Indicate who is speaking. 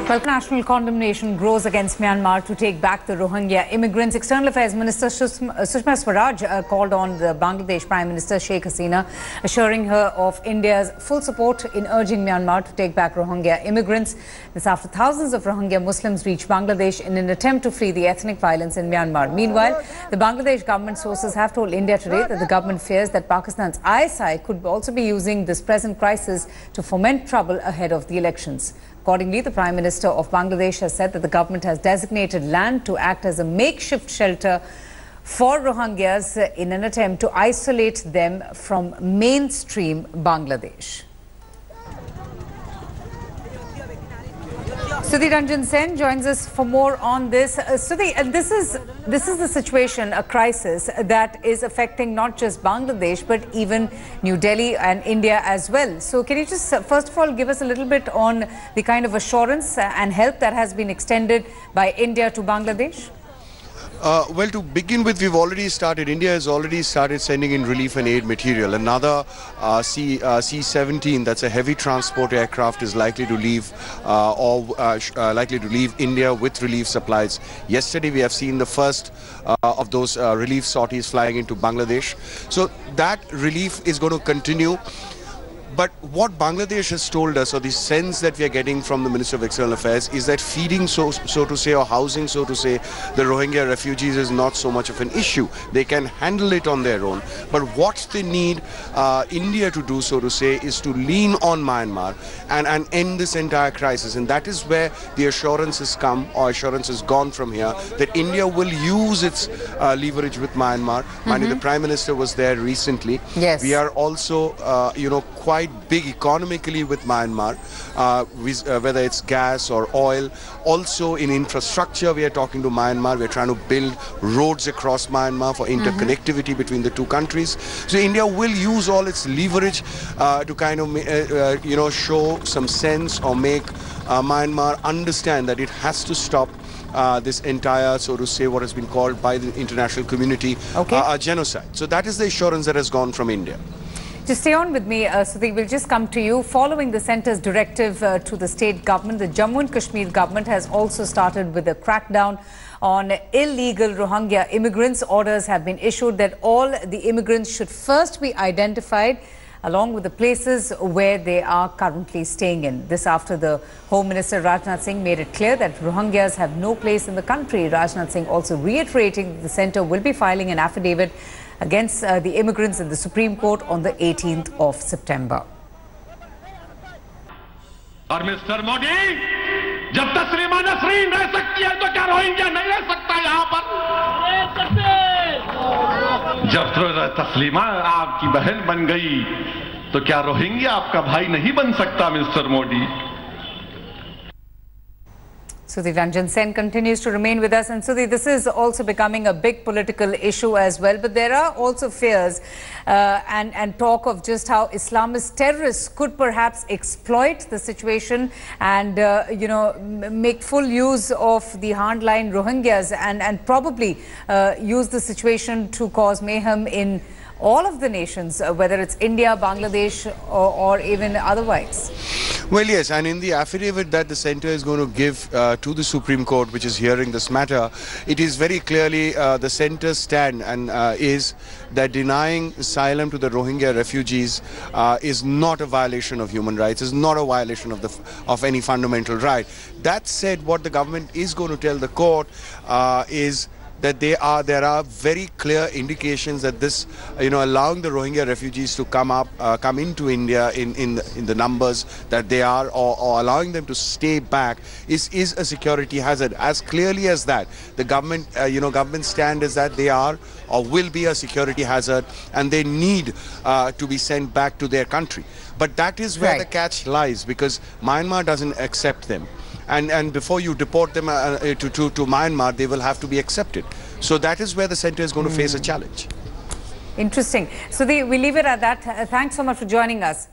Speaker 1: Well, national condemnation grows against Myanmar to take back the Rohingya immigrants. External Affairs Minister Sushma Swaraj called on the Bangladesh Prime Minister Sheikh Hasina, assuring her of India's full support in urging Myanmar to take back Rohingya immigrants. This after thousands of Rohingya Muslims reached Bangladesh in an attempt to flee the ethnic violence in Myanmar. Meanwhile, the Bangladesh government sources have told India today that the government fears that Pakistan's ISI could also be using this present crisis to foment trouble ahead of the elections. Accordingly, the Prime Minister of Bangladesh has said that the government has designated land to act as a makeshift shelter for Rohingyas in an attempt to isolate them from mainstream Bangladesh. Sudhi Ranjan Sen joins us for more on this. Sudhi, this is the situation, a crisis that is affecting not just Bangladesh but even New Delhi and India as well. So can you just first of all give us a little bit on the kind of assurance and help that has been extended by India to Bangladesh?
Speaker 2: Well, to begin with, India has already started sending in relief and aid material. Another C-17, that's a heavy transport aircraft, is likely to leave India with relief supplies. Yesterday, we have seen the first of those relief sorties flying into Bangladesh. So that relief is going to continue. But what Bangladesh has told us, or the sense that we are getting from the Minister of External Affairs, is that feeding, so to say, or housing, so to say, the Rohingya refugees is not so much of an issue. They can handle it on their own. But what they need India to do, so to say, is to lean on Myanmar and end this entire crisis. And that is where the assurance has come, or assurance has gone from here, that India will use its leverage with Myanmar. The Prime Minister was there recently.
Speaker 1: Yes.
Speaker 2: We are also, quite big economically with Myanmar, whether it's gas or oil. Also in infrastructure, we are talking to Myanmar. We are trying to build roads across Myanmar for interconnectivity between the two countries. So India will use all its leverage to kind of, show some sense or make Myanmar understand that it has to stop this entire, so to say, what has been called by the international community a genocide. So that is the assurance that has gone from India.
Speaker 1: Just stay on with me, Sudhi. We'll just come to you. Following the centre's directive to the state government, the Jammu and Kashmir government has also started with a crackdown on illegal Rohingya immigrants. Orders have been issued that all the immigrants should first be identified along with the places where they are currently staying in. This after the Home Minister Rajnath Singh made it clear that Rohingyas have no place in the country. Rajnath Singh also reiterating that the centre will be filing an affidavit against the immigrants in the Supreme Court on the 18th of September.
Speaker 3: और mister Modi, जब तस्लीमा नसरीन रह सकती है तो क्या Rohingya नहीं रह सकता यहाँ पर? जब तस्लीमा आपकी बहन बन गई तो क्या रोहिंग्या आपका भाई नहीं बन सकता, mister Modi?
Speaker 1: Sudhi Ranjan Sen continues to remain with us. And Sudhi, this is also becoming a big political issue as well. But there are also fears and talk of just how Islamist terrorists could perhaps exploit the situation and, make full use of the hardline Rohingyas and probably use the situation to cause mayhem in all of the nations, whether it's India, Bangladesh or even otherwise.
Speaker 2: Well, yes, and in the affidavit that the centre is going to give to the Supreme Court, which is hearing this matter, it is very clearly the centre's stand and is that denying asylum to the Rohingya refugees is not a violation of human rights, is not a violation of any fundamental right. That said, what the government is going to tell the court is that there are very clear indications that this, allowing the Rohingya refugees to come into India in the numbers that they are, or allowing them to stay back is a security hazard. As clearly as that, the government, government stand is that they are or will be a security hazard, and they need to be sent back to their country. But that is where the catch lies, because Myanmar doesn't accept them. And before you deport them to Myanmar, they will have to be accepted. So that is where the centre is going to face a challenge.
Speaker 1: Interesting. Sudhi, we leave it at that. Thanks so much for joining us.